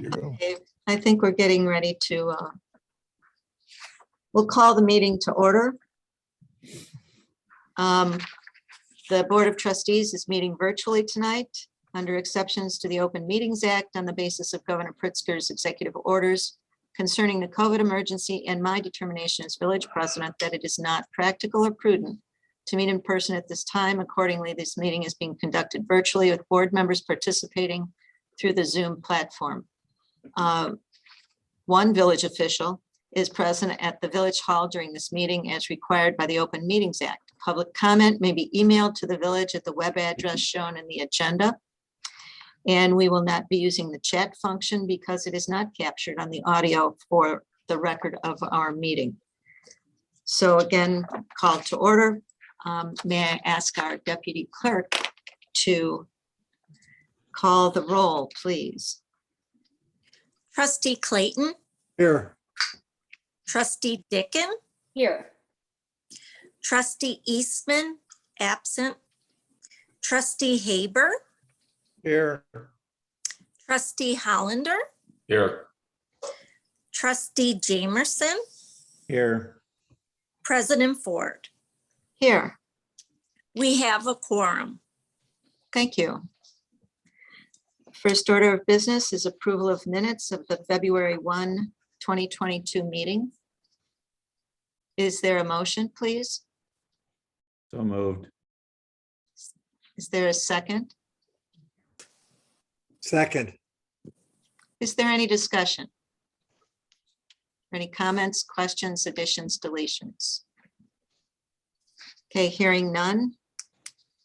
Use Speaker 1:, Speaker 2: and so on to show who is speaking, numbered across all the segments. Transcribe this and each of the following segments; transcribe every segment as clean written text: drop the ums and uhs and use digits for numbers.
Speaker 1: You go.
Speaker 2: Okay, I think we're getting ready to, we'll call the meeting to order. The Board of Trustees is meeting virtually tonight under exceptions to the Open Meetings Act on the basis of Governor Pritzker's executive orders concerning the COVID emergency and my determination as village president that it is not practical or prudent to meet in person at this time. Accordingly, this meeting is being conducted virtually with board members participating through the Zoom platform. One village official is present at the village hall during this meeting as required by the Open Meetings Act. Public comment may be emailed to the village at the web address shown in the agenda. And we will not be using the chat function because it is not captured on the audio for the record of our meeting. So again, call to order. May I ask our deputy clerk to call the roll, please?
Speaker 3: Trustee Clayton,
Speaker 1: Here.
Speaker 3: trustee Dickon,
Speaker 4: Here.
Speaker 3: trustee Eastman, absent. Trustee Haber,
Speaker 1: Here.
Speaker 3: trustee Hollander,
Speaker 5: Here.
Speaker 3: trustee Jamerson,
Speaker 1: Here.
Speaker 3: President Ford.
Speaker 2: Here,
Speaker 3: We have a quorum.
Speaker 2: thank you. First order of business is approval of minutes of the February 1, 2022 meeting. Is there a motion, please?
Speaker 1: So moved.
Speaker 2: Is there a second?
Speaker 1: Second.
Speaker 2: Is there any discussion? Any comments, questions, additions, deletions? Okay, hearing none.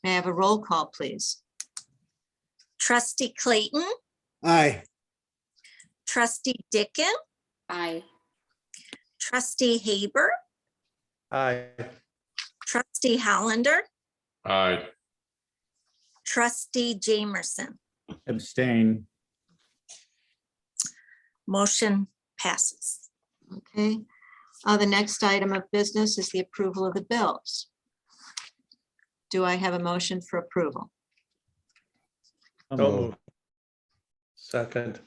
Speaker 2: May I have a roll call, please?
Speaker 3: Trustee Clayton,
Speaker 1: Aye.
Speaker 3: trustee Dickon,
Speaker 4: Aye.
Speaker 3: trustee Haber,
Speaker 1: Aye.
Speaker 3: trustee Hollander,
Speaker 5: Aye.
Speaker 3: trustee Jamerson.
Speaker 1: Abstain.
Speaker 3: Motion passes.
Speaker 2: Okay. The next item of business is the approval of the bills. Do I have a motion for approval?
Speaker 1: So moved. Second.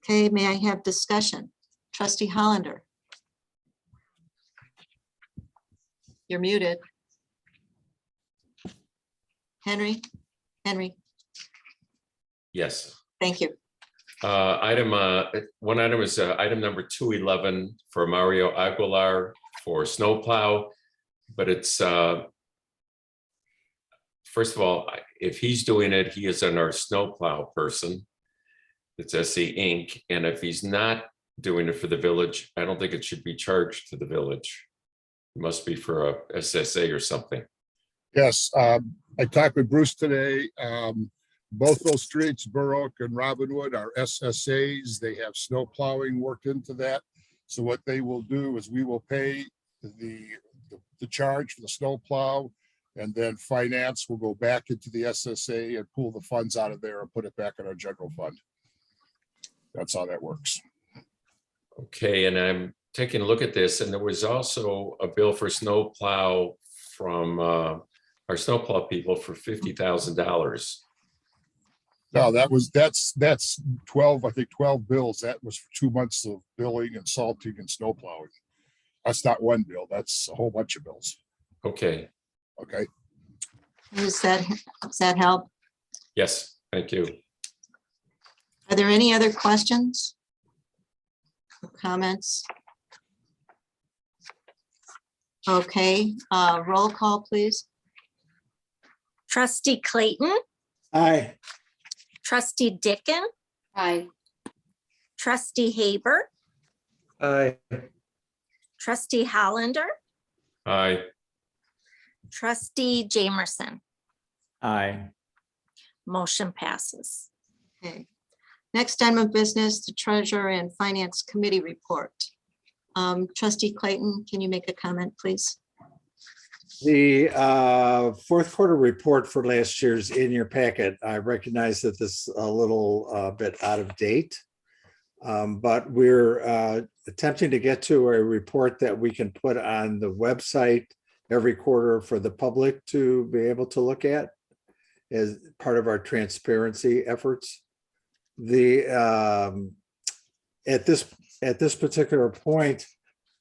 Speaker 2: Okay, may I have discussion? Trustee Hollander? You're muted. Henry?
Speaker 5: Yes.
Speaker 2: Thank you.
Speaker 5: One item is item number 211 for Mario Aguilar for snowplow, but it's first of all, if he's doing it, he is our snowplow person. It's SC Inc. And if he's not doing it for the village, I don't think it should be charged to the village. It must be for a SSA or something.
Speaker 6: Yes, I talked with Bruce today. Both those streets, Borough and Robinwood, are SSAs. They have snow plowing worked into that. So what they will do is we will pay the charge for the snow plow, and then finance will go back into the SSA and pull the funds out of there and put it back in our general fund. That's how that works.
Speaker 5: Okay, and I'm taking a look at this, and there was also a bill for snowplow from our snowplow people for $50,000.
Speaker 6: No, that's 12, I think 12 bills. That was for 2 months of billing and salting and snow plowing. That's not one bill. That's a whole bunch of bills.
Speaker 5: Okay,
Speaker 6: Okay.
Speaker 2: Does that help?
Speaker 5: yes, thank you.
Speaker 2: Are there any other questions? Or comments? Okay, roll call, please.
Speaker 3: Trustee Clayton,
Speaker 1: Aye.
Speaker 3: trustee Dickon,
Speaker 4: Aye.
Speaker 3: trustee Haber,
Speaker 1: Aye.
Speaker 3: trustee Hollander,
Speaker 5: Aye.
Speaker 3: trustee Jamerson.
Speaker 1: Aye.
Speaker 3: Motion passes.
Speaker 2: Okay. Next item of business, the Treasurer and Finance Committee report. Trustee Clayton, can you make a comment, please?
Speaker 7: The fourth quarter report for last year's in your packet. I recognize that this is a little bit out of date, but we're attempting to get to a report that we can put on the website every quarter for the public to be able to look at as part of our transparency efforts. at this particular point,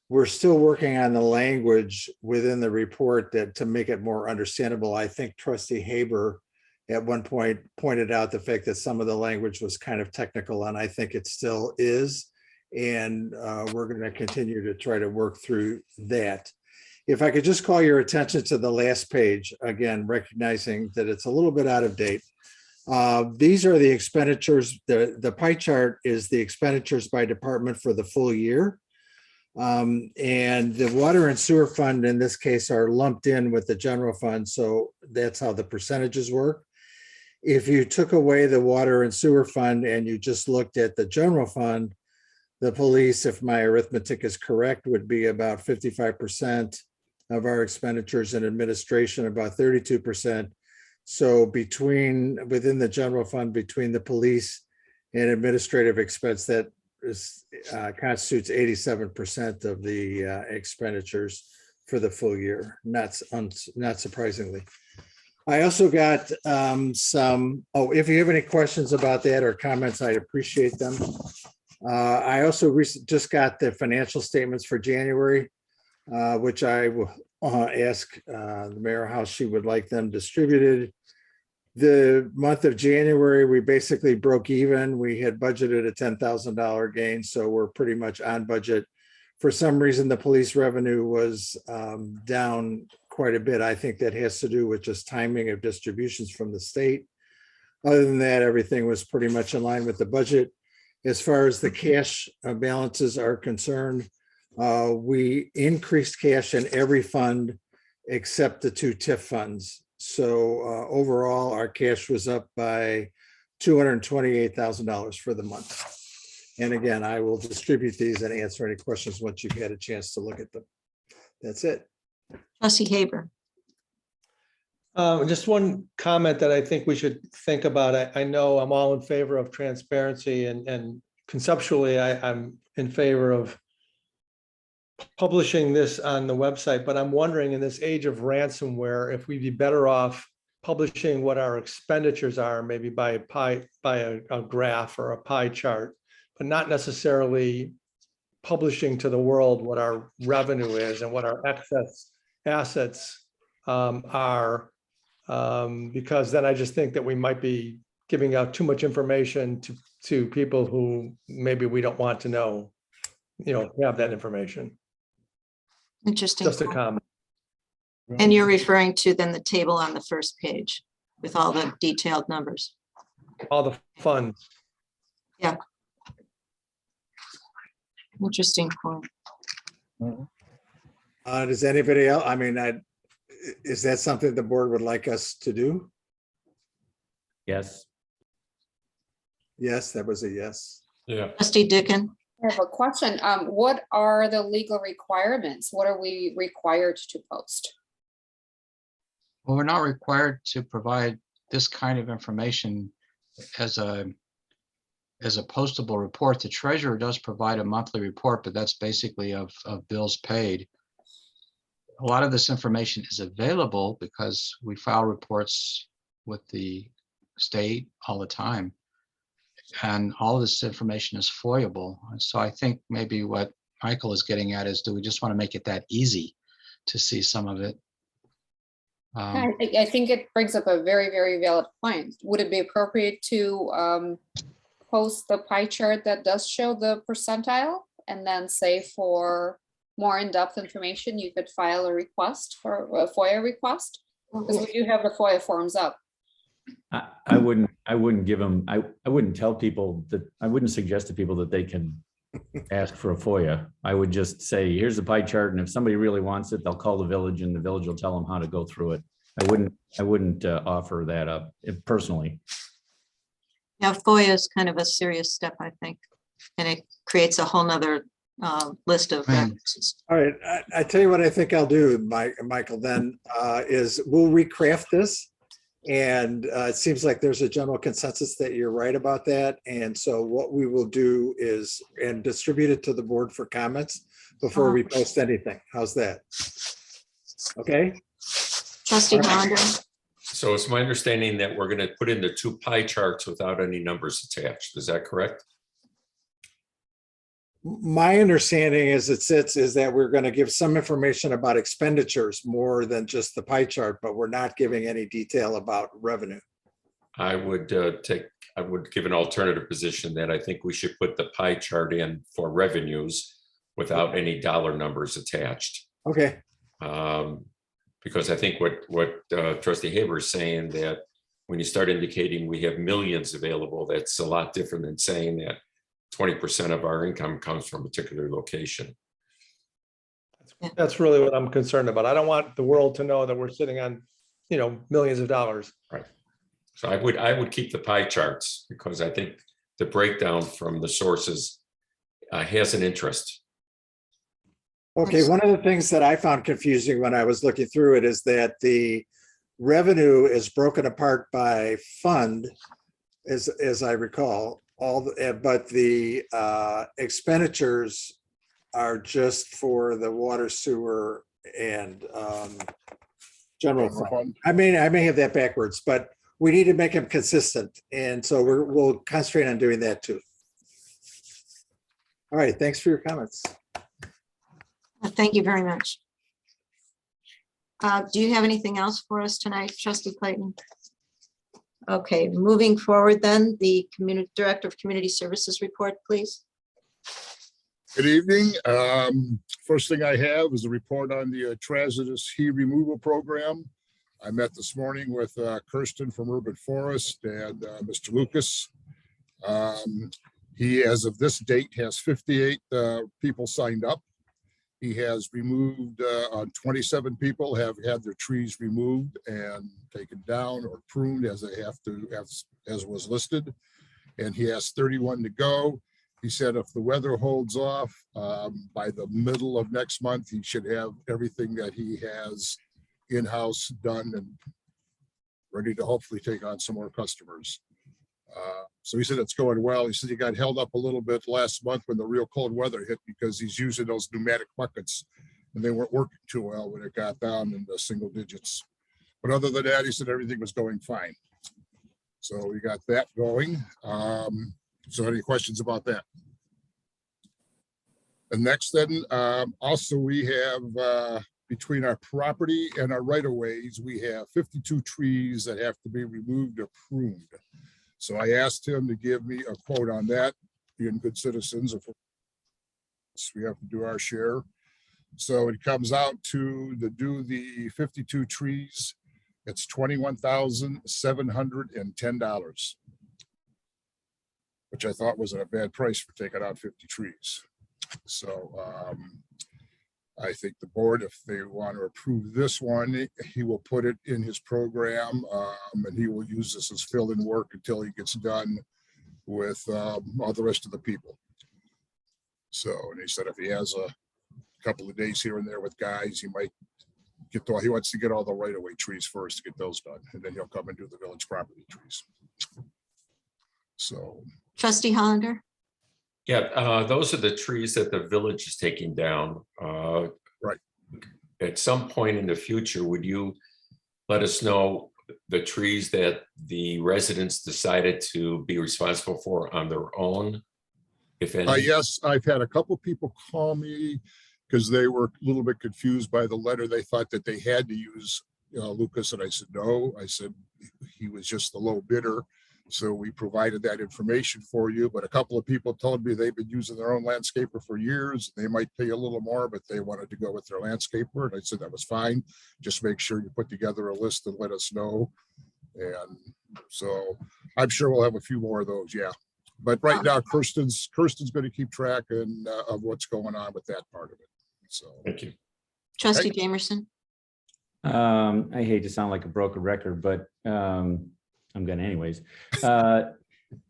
Speaker 7: we're still working on the language within the report that to make it more understandable. I think trustee Haber at one point pointed out the fact that some of the language was kind of technical, and I think it still is. And we're going to continue to try to work through that. If I could just call your attention to the last page, again, recognizing that it's a little bit out of date. These are the expenditures. The pie chart is the expenditures by department for the full year. And the water and sewer fund in this case are lumped in with the general fund. So that's how the percentages work. If you took away the water and sewer fund and you just looked at the general fund, the police, if my arithmetic is correct, would be about 55% of our expenditures in administration, about 32%. So within the general fund, between the police and administrative expense, that constitutes 87% of the expenditures for the full year, not surprisingly. I also got if you have any questions about that or comments, I'd appreciate them. I also just got the financial statements for January, which I will ask the mayor how she would like them distributed. The month of January, we basically broke even. We had budgeted a $10,000 gain, so we're pretty much on budget. For some reason, the police revenue was down quite a bit. I think that has to do with just timing of distributions from the state. Other than that, everything was pretty much in line with the budget. As far as the cash balances are concerned, we increased cash in every fund except the 2 TIF funds. So overall, our cash was up by $228,000 for the month. And again, I will distribute these and answer any questions once you've had a chance to look at them. That's it.
Speaker 2: Trustee Haber.
Speaker 1: Just one comment that I think we should think about. I know I'm all in favor of transparency and conceptually I'm in favor of publishing this on the website, but I'm wondering in this age of ransomware, if we'd be better off publishing what our expenditures are, maybe by a graph or a pie chart, but not necessarily publishing to the world what our revenue is and what our excess assets are, because then I just think that we might be giving out too much information to people who maybe we don't want to know, have that information.
Speaker 2: Interesting.
Speaker 1: Just a comment.
Speaker 2: And you're referring to then the table on the first page with all the detailed numbers.
Speaker 1: All the funds.
Speaker 2: Interesting point.
Speaker 7: Does anybody else, is that something the board would like us to do?
Speaker 1: Yes.
Speaker 7: Yes, that was a yes.
Speaker 5: Yeah.
Speaker 2: Trustee Dickon.
Speaker 4: I have a question. What are the legal requirements? What are we required to post?
Speaker 8: Well, we're not required to provide this kind of information as a postable report. The treasurer does provide a monthly report, but that's basically of bills paid. A lot of this information is available because we file reports with the state all the time. And all of this information is FOIable. And so I think maybe what Michael is getting at is, do we just want to make it that easy to see some of it?
Speaker 4: I think it brings up a very, very valid point. Would it be appropriate to post the pie chart that does show the percentile and then say for more in-depth information, you could file a request for a FOIA request? Because we do have the FOIA forms up.
Speaker 9: I wouldn't give them, I wouldn't tell people that, I wouldn't suggest to people that they can ask for a FOIA. I would just say, here's the pie chart, and if somebody really wants it, they'll call the village and the village will tell them how to go through it. I wouldn't offer that up personally.
Speaker 2: Yeah, FOIA is kind of a serious step, I think, and it creates a whole nother list of records.
Speaker 7: All right, I tell you what I think I'll do, Michael, then, is we'll recraft this. And it seems like there's a general consensus that you're right about that. And so what we will do is, and distribute it to the board for comments before we post anything. How's that? Okay?
Speaker 2: Trustee Hollander.
Speaker 5: So it's my understanding that we're going to put in the 2 pie charts without any numbers attached. Is that correct?
Speaker 7: My understanding as it sits is that we're going to give some information about expenditures more than just the pie chart, but we're not giving any detail about revenue.
Speaker 5: I would give an alternative position that I think we should put the pie chart in for revenues without any dollar numbers attached.
Speaker 7: Okay,
Speaker 5: Because I think what trustee Haber is saying, that when you start indicating we have millions available, that's a lot different than saying that 20% of our income comes from a particular location.
Speaker 1: That's really what I'm concerned about. I don't want the world to know that we're sitting on, millions of dollars.
Speaker 5: So I would keep the pie charts, because I think the breakdown from the sources has an interest.
Speaker 7: okay. One of the things that I found confusing when I was looking through it is that the revenue is broken apart by fund, as I recall, but the expenditures are just for the water, sewer, and general fund. I may have that backwards, but we need to make them consistent. And so we'll concentrate on doing that too. All right, thanks for your comments.
Speaker 2: Thank you very much. Do you have anything else for us tonight, trustee Clayton? Okay, moving forward then, the Director of Community Services report, please.
Speaker 6: Good evening. First thing I have is a report on the Trazotus He Removal Program. I met this morning with Kirsten from Urban Forest and Mr. Lucas. He, as of this date, has 58 people signed up. He has removed 27 people have had their trees removed and taken down or pruned as they have to, as was listed. And he has 31 to go. He said if the weather holds off by the middle of next month, he should have everything that he has in-house done and ready to hopefully take on some more customers. So he said it's going well. He said he got held up a little bit last month when the real cold weather hit, because he's using those pneumatic buckets and they weren't working too well when it got down in the single digits. But other than that, he said everything was going fine. So we got that going. So any questions about that? And next then, also we have between our property and our right-of-ways, we have 52 trees that have to be removed or pruned. So I asked him to give me a quote on that, being good citizens. If we have to do our share. So it comes out to do the 52 trees. It's $21,710, which I thought wasn't a bad price for taking out 50 trees. So I think the board, if they want to approve this one, he will put it in his program and he will use this as fill-in work until he gets done with all the rest of the people. So, and he said if he has a couple of days here and there with guys, he might get he wants to get all the right-of-way trees first to get those done, and then he'll come and do the village property trees. So.
Speaker 2: Trustee Hollander?
Speaker 5: Yeah, those are the trees that the village is taking down.
Speaker 6: Right.
Speaker 5: At some point in the future, would you let us know the trees that the residents decided to be responsible for on their own? If any?
Speaker 6: Yes, I've had a couple people call me because they were a little bit confused by the letter. They thought that they had to use Lucas, and I said, no. I said he was just the low bidder. So we provided that information for you, but a couple of people told me they've been using their own landscaper for years. They might pay a little more, but they wanted to go with their landscaper. And I said, that was fine. Just make sure you put together a list and let us know. And so I'm sure we'll have a few more of those. Yeah. But right now, Kirsten's going to keep track of what's going on with that part of it. So
Speaker 5: thank you.
Speaker 2: Trustee Jamerson?
Speaker 9: I hate to sound like a broken record, but I'm gonna anyways.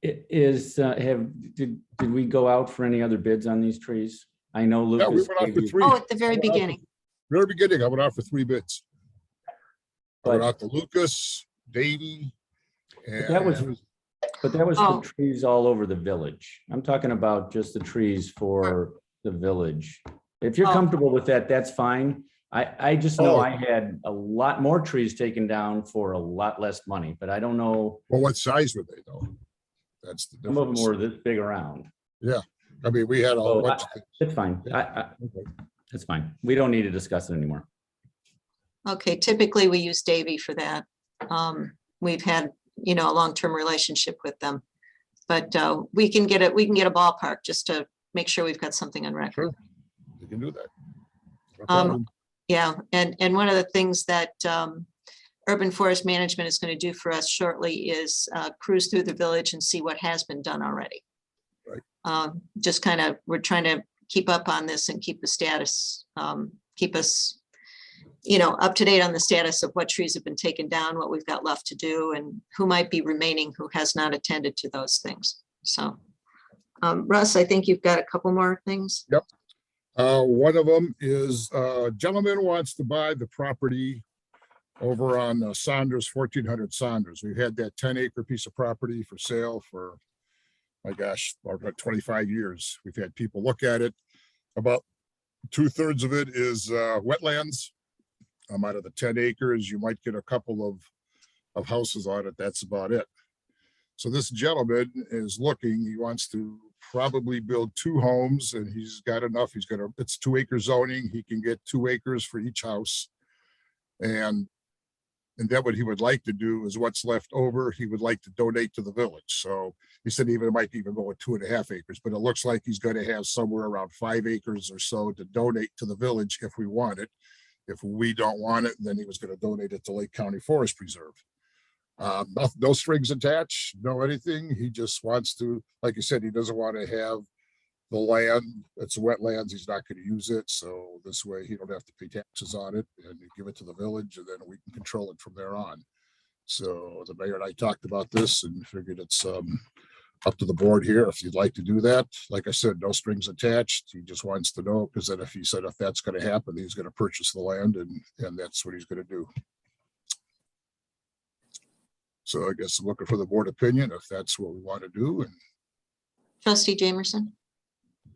Speaker 9: Did we go out for any other bids on these trees? I know
Speaker 6: yeah, we
Speaker 9: Lucas.
Speaker 6: went out for three.
Speaker 2: Oh, at the very beginning.
Speaker 6: Very beginning, I went out for 3 bids. I went
Speaker 9: But-
Speaker 6: out to Lucas, Davey, and
Speaker 9: that was
Speaker 2: Oh.
Speaker 9: for trees all over the village. I'm talking about just the trees for the village. If you're
Speaker 2: Oh.
Speaker 9: comfortable with that, that's fine. I just know
Speaker 6: Oh.
Speaker 9: I had a lot more trees taken down for a lot less money, but I don't know.
Speaker 6: Well, what size were they though? That's the
Speaker 9: Some of them
Speaker 6: difference.
Speaker 9: were this big around.
Speaker 6: I mean, we had a
Speaker 9: So
Speaker 6: bunch of things.
Speaker 9: it's fine. It's fine. We don't need to discuss it anymore.
Speaker 2: Okay, typically we use Davy for that. We've had, a long-term relationship with them. But we can get a ballpark just to make sure we've got something on record.
Speaker 6: Sure, you can do that. No
Speaker 2: Um,
Speaker 6: problem.
Speaker 2: Yeah, and one of the things that Urban Forest Management is going to do for us shortly is cruise through the village and see what has been done already.
Speaker 6: Right.
Speaker 2: Just we're trying to keep up on this and keep the status, keep us, up to date on the status of what trees have been taken down, what we've got left to do, and who might be remaining who has not attended to those things. So, Russ, I think you've got a couple more things.
Speaker 6: One of them is a gentleman wants to buy the property over on Saunders, 1400 Saunders. We've had that 10-acre piece of property for sale for, my gosh, about 25 years. We've had people look at it. About 2/3 of it is wetlands. Out of the 10 acres, you might get a couple of houses on it. That's about it. So this gentleman is looking, he wants to probably build 2 homes, and he's got enough. It's 2-acre zoning. He can get 2 acres for each house. And then what he would like to do is what's left over, he would like to donate to the village. So he said it might even go with 2.5 acres, but it looks like he's going to have somewhere around 5 acres or so to donate to the village if we want it. If we don't want it, then he was going to donate it to Lake County Forest Preserve. No strings attached, no anything. He just wants to, like you said, he doesn't want to have the land. It's wetlands. He's not going to use it. So this way he don't have to pay taxes on it, and you give it to the village, and then we can control it from there on. So the mayor and I talked about this and figured it's up to the board here if you'd like to do that. Like I said, no strings attached. He just wants to know, because then if he said if that's going to happen, he's going to purchase the land, and that's what he's going to do. So I guess I'm looking for the board opinion if that's what we want to do. And
Speaker 2: Trustee Jamerson?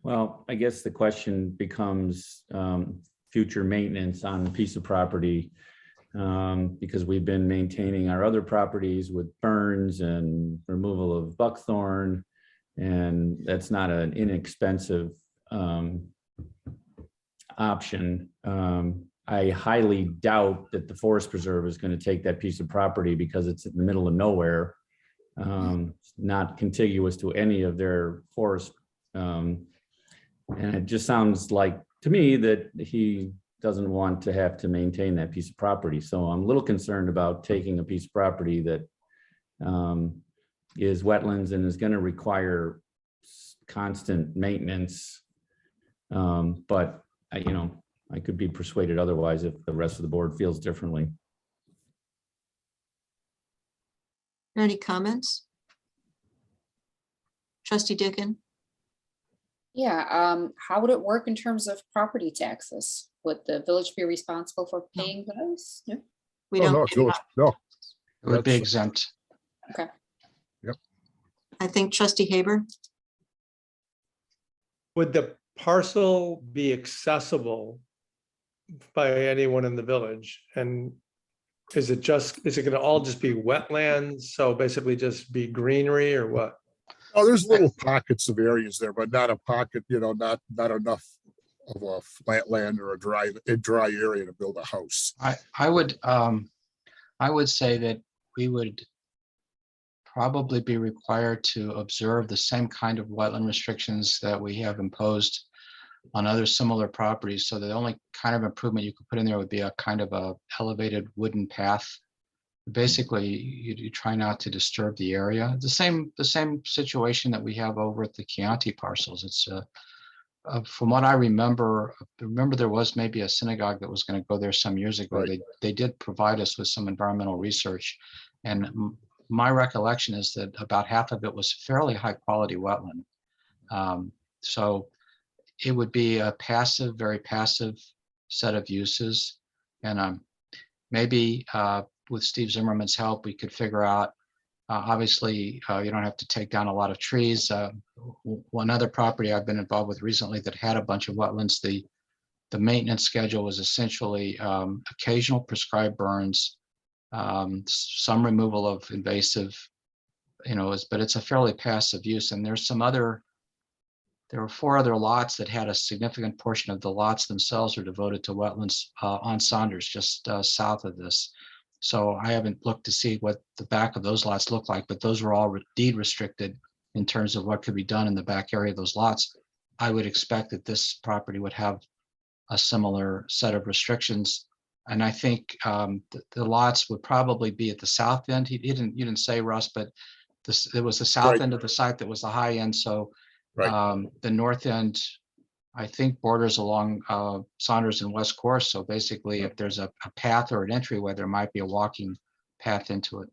Speaker 9: Well, I guess the question becomes future maintenance on a piece of property, because we've been maintaining our other properties with burns and removal of buckthorn, and that's not an inexpensive option. I highly doubt that the Forest Preserve is going to take that piece of property because it's in the middle of nowhere, not contiguous to any of their forest. And it just sounds like to me that he doesn't want to have to maintain that piece of property. So I'm a little concerned about taking a piece of property that is wetlands and is going to require constant maintenance. But I could be persuaded otherwise if the rest of the board feels differently.
Speaker 2: Any comments? Trustee Dickon?
Speaker 4: Yeah, how would it work in terms of property taxes? Would the village be responsible for paying those? Yeah.
Speaker 2: We
Speaker 6: oh,
Speaker 2: don't.
Speaker 6: no,
Speaker 2: pay
Speaker 6: village, no,
Speaker 8: It would be
Speaker 6: That's-
Speaker 8: exempt.
Speaker 2: I think Trustee Haber?
Speaker 1: Would the parcel be accessible by anyone in the village? And is it gonna all just be wetlands? So basically just be greenery or what?
Speaker 6: oh, there's little pockets of areas there, but not a pocket, not enough of a flat land or a dry area to build a house.
Speaker 8: I would say that we would probably be required to observe the same kind of wetland restrictions that we have imposed on other similar properties. So the only kind of improvement you could put in there would be a kind of a elevated wooden path. Basically, you try not to disturb the area. The same situation that we have over at the Chianti parcels. It's from what I remember there was maybe a synagogue that was going to go there some years ago.
Speaker 6: Right.
Speaker 8: They did provide us with some environmental research, and my recollection is that about half of it was fairly high quality wetland. So it would be a passive, very passive set of uses. And maybe with Steve Zimmerman's help, we could figure out, obviously, you don't have to take down a lot of trees. One other property I've been involved with recently that had a bunch of wetlands, the the maintenance schedule was essentially occasional prescribed burns, some removal of invasive, but it's a fairly passive use. And there were 4 other lots that had a significant portion of the lots themselves are devoted to wetlands on Saunders, just south of this. So I haven't looked to see what the back of those lots look like, but those were all deed restricted in terms of what could be done in the back area of those lots. I would expect that this property would have a similar set of restrictions. And I think the lots would probably be at the south end. You didn't say, Russ, but it was the south
Speaker 6: Right.
Speaker 8: end of the site that was the high end. So
Speaker 6: Right.
Speaker 8: the north end, I think, borders along Saunders and West Course. So basically, if there's a path or an entryway, there might be a walking path into it.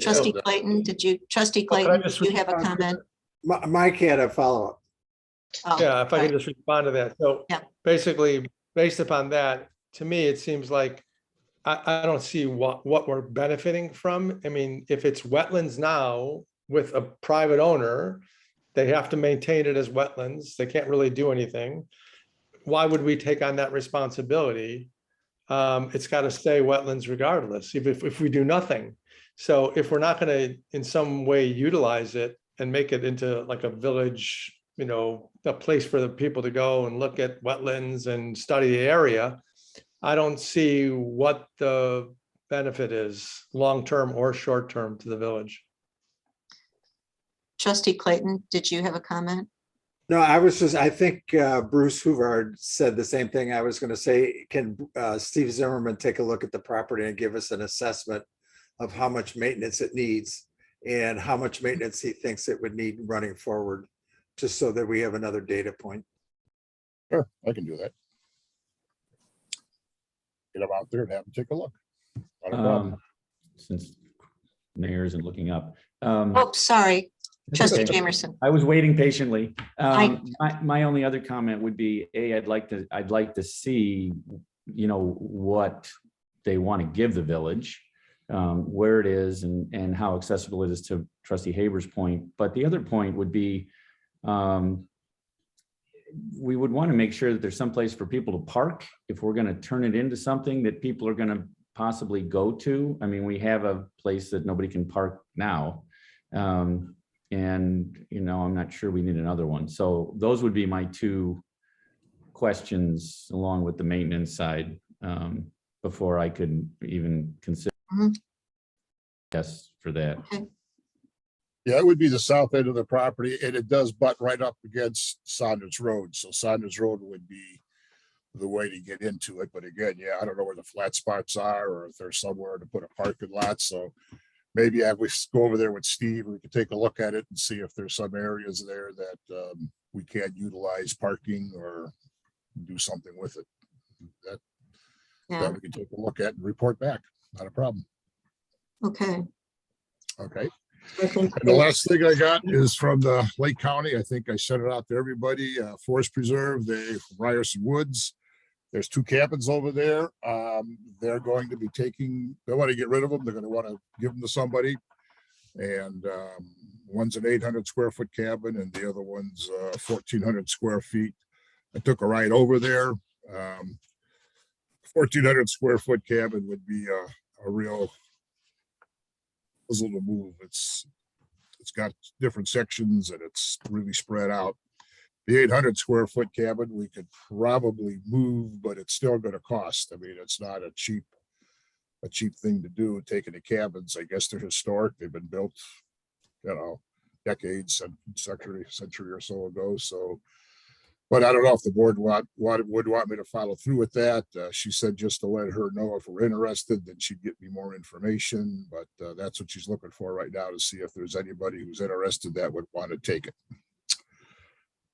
Speaker 2: Trustee
Speaker 6: Yeah,
Speaker 2: Clayton, Trustee
Speaker 1: Well, can I
Speaker 2: Clayton,
Speaker 1: just
Speaker 2: do you have a
Speaker 1: respond to
Speaker 2: comment?
Speaker 7: Mike had a follow-up.
Speaker 2: Oh,
Speaker 1: Yeah, if I
Speaker 2: sorry.
Speaker 1: can just respond to that. So
Speaker 2: Yeah.
Speaker 1: basically, based upon that, to me, it seems like I don't see what we're benefiting from. I mean, if it's wetlands now with a private owner, they have to maintain it as wetlands. They can't really do anything. Why would we take on that responsibility? It's got to stay wetlands regardless, if we do nothing. So if we're not going to in some way utilize it and make it into like a village, a place for the people to go and look at wetlands and study the area, I don't see what the benefit is, long-term or short-term, to the village.
Speaker 2: Trustee Clayton, did you have a comment?
Speaker 7: No, I think Bruce Hoover said the same thing. I was going to say, can Steve Zimmerman take a look at the property and give us an assessment of how much maintenance it needs and how much maintenance he thinks it would need running forward, just so that we have another data point.
Speaker 6: Sure, I can do that. Get them out there and have them take a look. Not a problem.
Speaker 9: Since Mayor isn't looking up.
Speaker 2: Oh, sorry,
Speaker 9: That's
Speaker 2: Trustee
Speaker 9: okay.
Speaker 2: Jamerson.
Speaker 9: I was waiting patiently.
Speaker 2: I-
Speaker 9: My only other comment would be, I'd like to see, what they want to give the village, where it is and how accessible it is, to Trustee Haber's point. But the other point would be, we would want to make sure that there's some place for people to park if we're going to turn it into something that people are going to possibly go to. I mean, we have a place that nobody can park now. And, I'm not sure we need another one. So those would be my 2 questions, along with the maintenance side, before I could even consider
Speaker 2: Mhm.
Speaker 9: yes for that.
Speaker 2: Okay,
Speaker 6: Yeah, it would be the south end of the property, and it does butt right up against Saunders Road. So Saunders Road would be the way to get into it. But again, yeah, I don't know where the flat spots are or if there's somewhere to put a parking lot. So maybe if we go over there with Steve, we could take a look at it and see if there's some areas there that we can't utilize parking or do something with it.
Speaker 2: yeah,
Speaker 6: That we can take a look at and report back. Not a problem.
Speaker 2: okay.
Speaker 6: Okay.
Speaker 2: I think
Speaker 6: And the last thing I got is from the Lake County. I think I sent it out to everybody. Forest Preserve, Ryerson Woods. There's 2 cabins over there. They're going to be they want to get rid of them. They're going to want to give them to somebody. And one's an 800 square foot cabin and the other one's 1,400 square feet. I took a ride over there. 1,400 square foot cabin would be a real puzzle to move. It's got different sections and it's really spread out. The 800 square foot cabin we could probably move, but it's still going to cost. I mean, it's not a cheap thing to do. Taking the cabins, I guess they're historic. They've been built, decades, century or so ago. So, but I don't know if the board would want me to follow through with that. She said just to let her know if we're interested, then she'd get me more information. But that's what she's looking for right now, to see if there's anybody who's interested that would want to take it.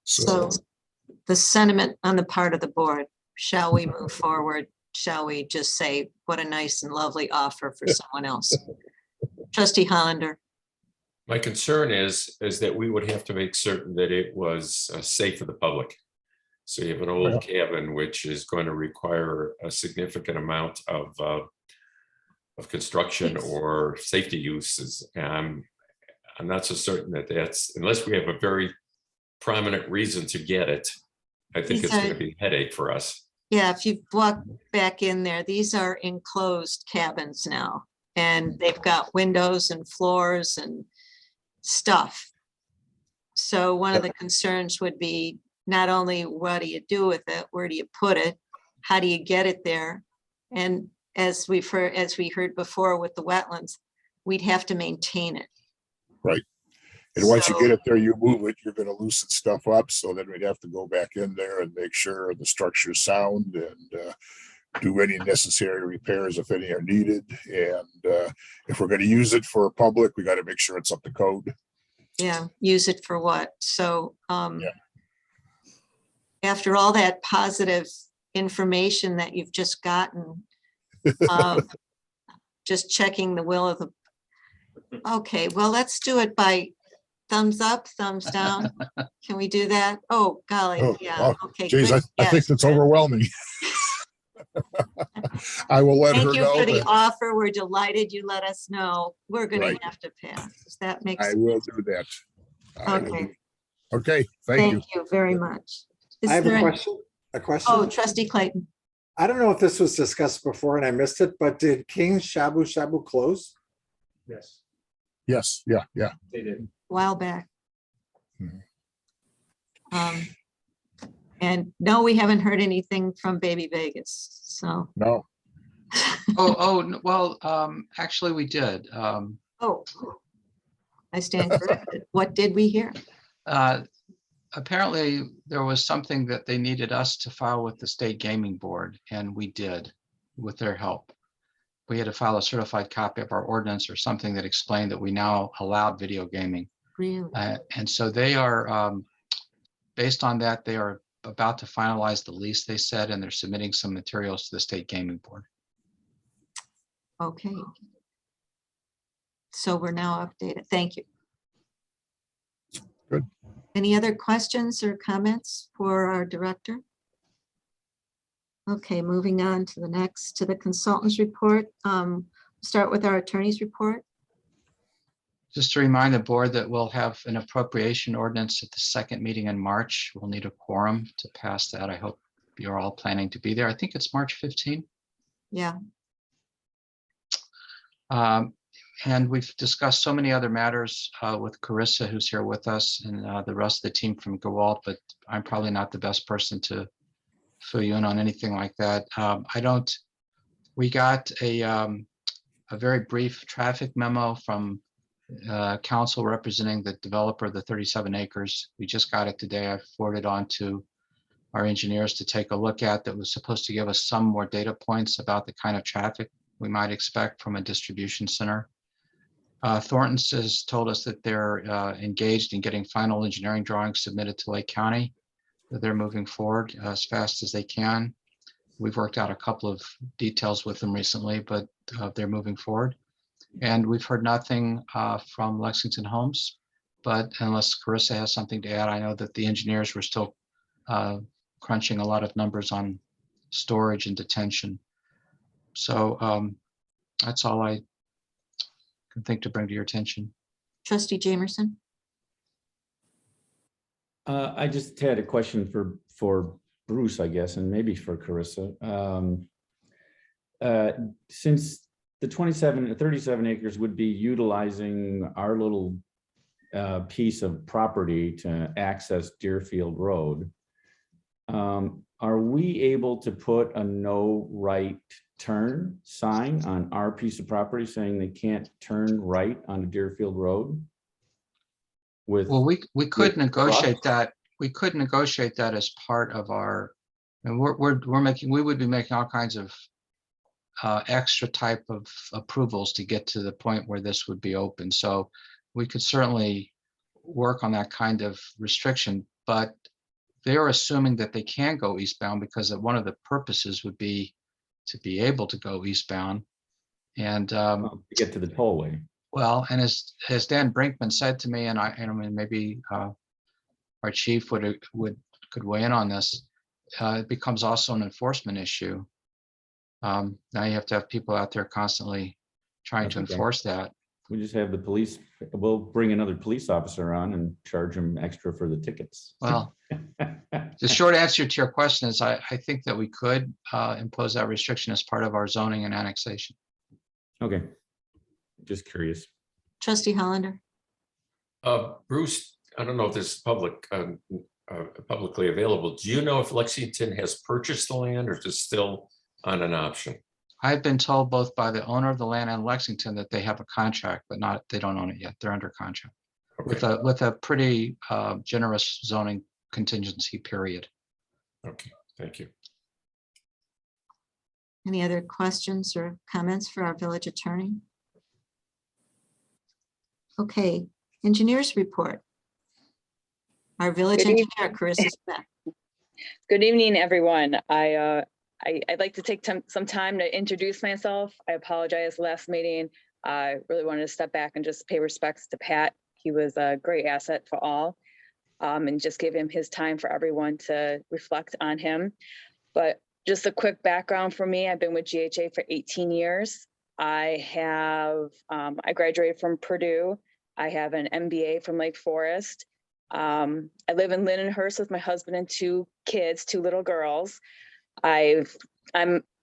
Speaker 2: so. The sentiment on the part of the board, shall we move forward? Shall we just say, what a nice and lovely offer for someone else? Trustee Hollander,
Speaker 5: My concern is that we would have to make certain that it was safe for the public. So you have an old cabin, which is going to require a significant amount of construction or safety uses. I'm not so certain that that's, unless we have a very prominent reason to get it, I think
Speaker 2: These
Speaker 5: it's going
Speaker 2: are-
Speaker 5: to be a headache for us.
Speaker 2: Yeah, if you walk back in there, these are enclosed cabins now. And they've got windows and floors and stuff. So one of the concerns would be not only what do you do with it, where do you put it? How do you get it there? And as we heard before with the wetlands, we'd have to maintain it.
Speaker 6: And once you
Speaker 2: So-
Speaker 6: get it there, you move it, you're gonna loosen stuff up, so then we'd have to go back in there and make sure the structure's sound and do any necessary repairs if any are needed. And if we're gonna use it for public, we gotta make sure it's up to code.
Speaker 2: Yeah, use it for what? So,
Speaker 6: Yeah.
Speaker 2: after all that positive information that you've just gotten, just checking the will of the, okay, well, let's do it by thumbs up, thumbs down. Can we do that? Oh, golly,
Speaker 6: Oh,
Speaker 2: yeah,
Speaker 6: wow.
Speaker 2: okay.
Speaker 6: Geez, I
Speaker 2: good,
Speaker 6: think
Speaker 2: yes.
Speaker 6: that's overwhelming. I will let her
Speaker 2: Thank you
Speaker 6: know
Speaker 2: for the
Speaker 6: that
Speaker 2: offer. We're delighted you let us know. We're gonna
Speaker 6: Right.
Speaker 2: have to pass. Does that make
Speaker 6: I
Speaker 2: sense?
Speaker 6: will do that. I will
Speaker 2: Okay.
Speaker 6: do- Okay, thank you.
Speaker 2: Thank you very much. Is
Speaker 7: I have
Speaker 2: there
Speaker 7: a
Speaker 2: any-
Speaker 7: question. A question.
Speaker 2: Oh, trustee Clayton.
Speaker 7: I don't know if this was discussed before and I missed it, but did King's Shabu Shabu close?
Speaker 1: Yes,
Speaker 6: Yes, yeah.
Speaker 1: they did.
Speaker 2: While back.
Speaker 6: Mhm.
Speaker 2: And no, we haven't heard anything from Baby Vegas, so,
Speaker 6: No,
Speaker 8: Well, actually, we did.
Speaker 2: oh. I stand corrected. What did we hear?
Speaker 8: Apparently, there was something that they needed us to file with the state gaming board, and we did with their help. We had to file a certified copy of our ordinance or something that explained that we now allowed video gaming.
Speaker 2: Really?
Speaker 8: And so they are, based on that, they are about to finalize the lease, they said, and they're submitting some materials to the state gaming board.
Speaker 2: Okay. So we're now updated. Thank you.
Speaker 6: Good.
Speaker 2: Any other questions or comments for our director? Okay, moving on to the next, to the consultant's report. Start with our attorney's report.
Speaker 8: Just to remind the board that we'll have an appropriation ordinance at the second meeting in March. We'll need a quorum to pass that. I hope you're all planning to be there. I think it's March 15.
Speaker 2: Yeah,
Speaker 8: And we've discussed so many other matters with Carissa, who's here with us, and the rest of the team from Gewalt, but I'm probably not the best person to fill you in on anything like that. We got a very brief traffic memo from council representing the developer of the 37 acres. We just got it today. I forwarded on to our engineers to take a look at. That was supposed to give us some more data points about the kind of traffic we might expect from a distribution center. Thornton's has told us that they're engaged in getting final engineering drawings submitted to Lake County. That they're moving forward as fast as they can. We've worked out a couple of details with them recently, but they're moving forward. And we've heard nothing from Lexington Homes, but unless Carissa has something to add, I know that the engineers were still crunching a lot of numbers on storage and detention. So that's all I can think to bring to your attention.
Speaker 2: trustee Jamerson.
Speaker 9: I just had a question for Bruce, I guess, and maybe for Carissa. Since the 27 or 37 acres would be utilizing our little piece of property to access Deerfield Road, are we able to put a no right turn sign on our piece of property saying they can't turn right onto Deerfield Road?
Speaker 8: Well, we could
Speaker 9: with
Speaker 8: negotiate
Speaker 9: trucks?
Speaker 8: that. We could negotiate that as part of our, and we would be making all kinds of extra type of approvals to get to the point where this would be open. So we could certainly work on that kind of restriction, but they're assuming that they can go eastbound because one of the purposes would be to be able to go eastbound. And
Speaker 9: To get to the tollway.
Speaker 8: well, and as Dan Brinkman said to me, and I mean, maybe our chief could weigh in on this. It becomes also an enforcement issue. Now you have to have people out there constantly trying to
Speaker 9: Okay.
Speaker 8: enforce that.
Speaker 9: We just have the police, we'll bring another police officer on and charge them extra for the tickets.
Speaker 8: Well, the short answer to your question is I think that we could impose that restriction as part of our zoning and annexation.
Speaker 9: Okay. Just curious.
Speaker 2: Trustee Hollander?
Speaker 5: Bruce, I don't know if this is publicly available. Do you know if Lexington has purchased the land or is it still on an option?
Speaker 8: I've been told both by the owner of the land and Lexington that they have a contract, but they don't own it yet. They're under contract
Speaker 5: Okay,
Speaker 8: with a pretty generous zoning contingency period.
Speaker 5: okay, thank you.
Speaker 2: Any other questions or comments for our village attorney? Okay, engineers report. Our village
Speaker 10: Good evening.
Speaker 2: engineer, Carissa Speck.
Speaker 10: Good evening, everyone. I'd like to take some time to introduce myself. I apologize last meeting. I really wanted to step back and just pay respects to Pat. He was a great asset for all, and just give him his time for everyone to reflect on him. But just a quick background for me. I've been with GHA for 18 years. I graduated from Purdue. I have an MBA from Lake Forest. I live in Lindenhurst with my husband and 2 kids, 2 little girls. I'm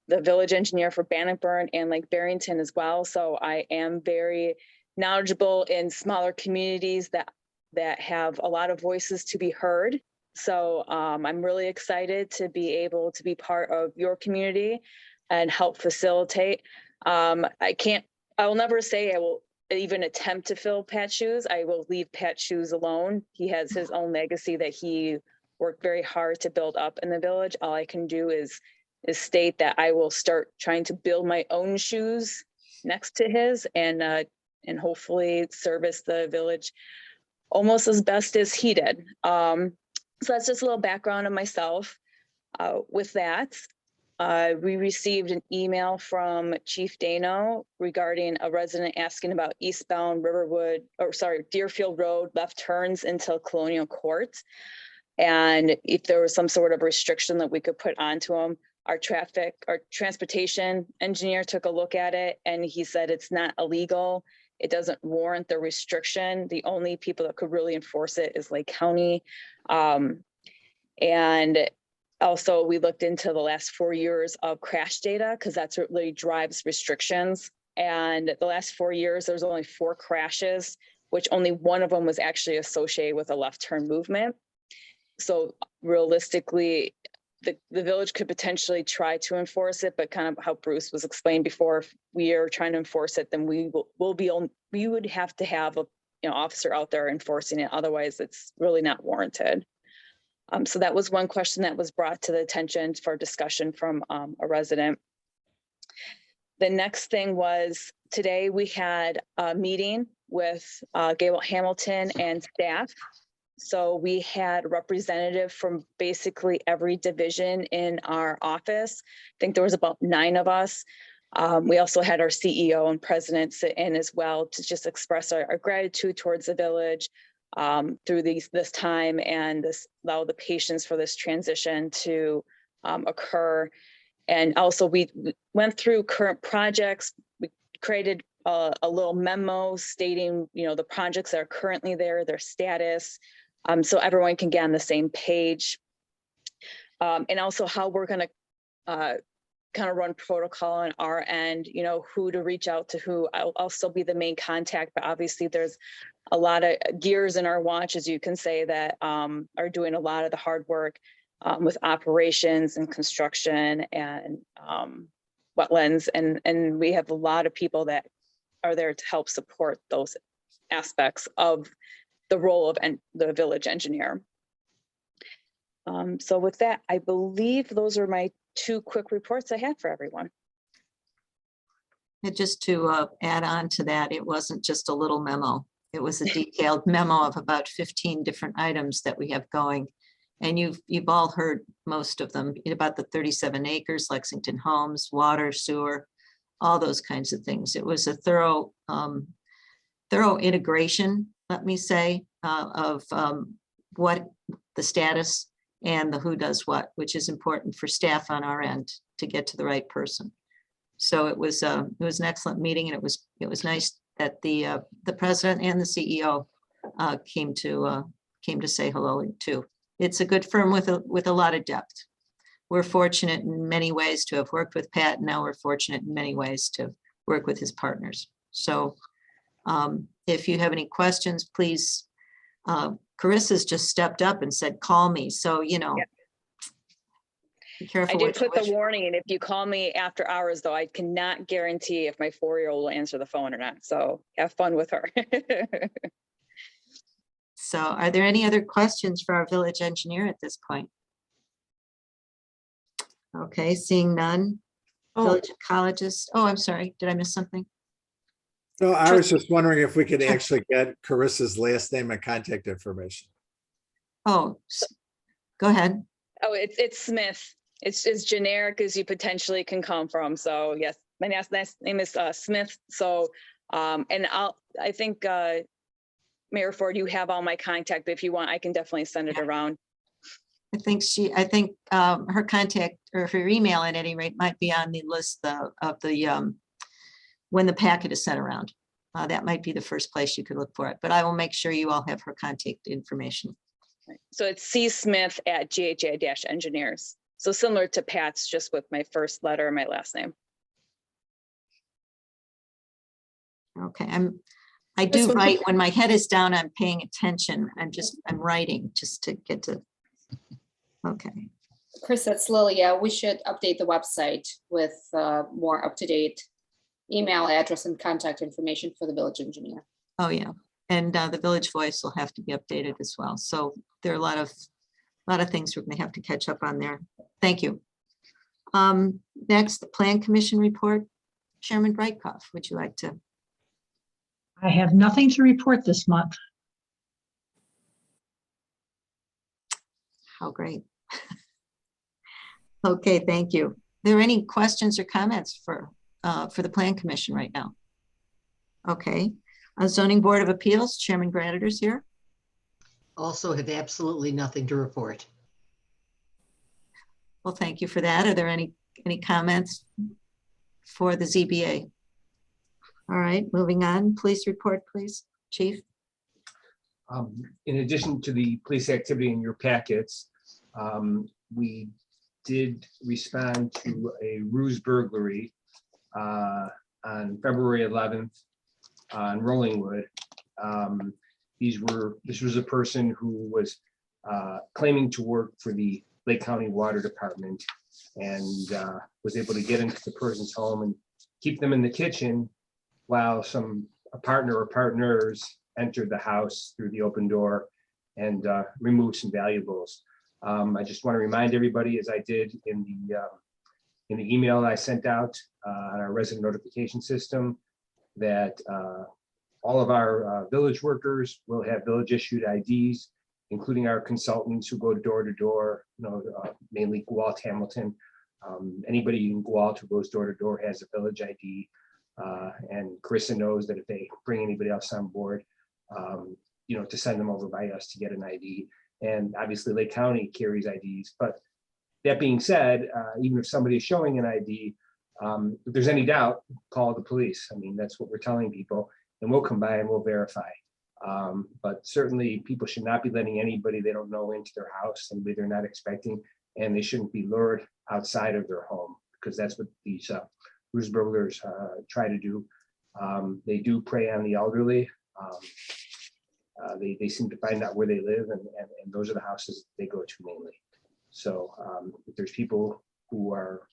Speaker 10: the village engineer for Bannockburn and Lake Barrington as well. So I am very knowledgeable in smaller communities that have a lot of voices to be heard. So I'm really excited to be able to be part of your community and help facilitate. I will never say I will even attempt to fill Pat's shoes. I will leave Pat's shoes alone. He has his own legacy that he worked very hard to build up in the village. All I can do is state that I will start trying to build my own shoes next to his and hopefully service the village almost as best as he did. So that's just a little background of myself. With that, we received an email from Chief Dano regarding a resident asking about eastbound Deerfield Road left turns into Colonial Court. And if there was some sort of restriction that we could put onto them. Our transportation engineer took a look at it and he said it's not illegal. It doesn't warrant the restriction. The only people that could really enforce it is Lake County. And also we looked into the last 4 years of crash data because that's what really drives restrictions. And the last 4 years, there's only 4 crashes, which only one of them was actually associated with a left turn movement. So realistically, the village could potentially try to enforce it, but kind of how Bruce was explained before, if we are trying to enforce it, then we would have to have a officer out there enforcing it. Otherwise, it's really not warranted. So that was one question that was brought to the attention for discussion from a resident. The next thing was today we had a meeting with Gable Hamilton and staff. So we had a representative from basically every division in our office. I think there was about 9 of us. We also had our CEO and president sit in as well to just express our gratitude towards the village through this time and allow the patience for this transition to occur. And also we went through current projects. We created a little memo stating, the projects that are currently there, their status, so everyone can get on the same page. And also how we're going to kind of run protocol on our end, who to reach out to who. I'll still be the main contact, but obviously there's a lot of gears in our watch, as you can say, that are doing a lot of the hard work with operations and construction and wetlands. And we have a lot of people that are there to help support those aspects of the role of the village engineer. So with that, I believe those are my 2 quick reports I had for everyone.
Speaker 2: And just to add on to that, it wasn't just a little memo. It was a detailed memo of about 15 different items that we have going. And you've all heard most of them about the 37 acres, Lexington Homes, water, sewer, all those kinds of things. It was a thorough integration, let me say, of what the status and the who does what, which is important for staff on our end to get to the right person. So it was an excellent meeting, and it was nice that the president and the CEO came to say hello to. It's a good firm with a lot of depth. We're fortunate in many ways to have worked with Pat. And now we're fortunate in many ways to work with his partners. So if you have any questions, please, Carissa's just stepped up and said, call me. So, you know,
Speaker 10: Yep.
Speaker 2: be
Speaker 10: I
Speaker 2: careful.
Speaker 10: did
Speaker 2: what you
Speaker 10: put the
Speaker 2: wish.
Speaker 10: warning, and if you call me after hours, though, I cannot guarantee if my 4-year-old will answer the phone or not. So have fun with her.
Speaker 2: So are there any other questions for our village engineer at this point? Okay, seeing none. Village ecologist. Oh, I'm sorry. Did I miss something?
Speaker 7: So I was just wondering if we could
Speaker 2: Sure.
Speaker 7: actually get Carissa's last name and contact information.
Speaker 2: Oh, go ahead.
Speaker 10: Oh, it's Smith. It's as generic as you potentially can come from. So yes, my last name is Smith. So and I think Mayor Ford, you have all my contact. If you want, I can definitely send it around.
Speaker 2: I think her contact or her email at any rate might be on the list of the when the packet is sent around. That might be the first place you could look for it, but I will make sure you all have her contact information.
Speaker 10: So it's csmith@gha-engineers. So similar to Pat's, just with my first letter and my last name.
Speaker 2: Okay, I do write when my head is down, I'm paying attention. I'm writing just to get to. Okay,
Speaker 4: Chris, that's Lily. Yeah, we should update the website with more up-to-date email address and contact information for the village engineer.
Speaker 2: oh yeah, and the Village Voice will have to be updated as well. So there are a lot of things we're gonna have to catch up on there. Thank you. Next, the Plan Commission report. Chairman Brightcoff, would you like to?
Speaker 11: I have nothing to report this month.
Speaker 2: How great. Okay, thank you. Are there any questions or comments for the Plan Commission right now? Okay, Zoning Board of Appeals, Chairman Gratiter's here.
Speaker 12: Also have absolutely nothing to report.
Speaker 2: Well, thank you for that. Are there any comments for the ZBA? All right, moving on. Police report, please, Chief.
Speaker 13: In addition to the police activity in your packets, we did respond to a ruse burglary on February 11th on Rollingwood. This was a person who was claiming to work for the Lake County Water Department and was able to get into the person's home and keep them in the kitchen while a partner or partners entered the house through the open door and removed some valuables. I just want to remind everybody, as I did in the email that I sent out on our resident notification system, that all of our village workers will have village issued IDs, including our consultants who go door to door, mainly Goualt Hamilton. Anybody in Goualt who goes door to door has a village ID. And Carissa knows that if they bring anybody else on board, to send them over by us to get an ID. And obviously Lake County carries IDs. But that being said, even if somebody is showing an ID, if there's any doubt, call the police. I mean, that's what we're telling people, and we'll come by and we'll verify. But certainly people should not be letting anybody they don't know into their house, somebody they're not expecting, and they shouldn't be lured outside of their home, because that's what these ruse burglars try to do. They do prey on the elderly. They seem to find out where they live, and those are the houses they go to mainly. So if there's people who are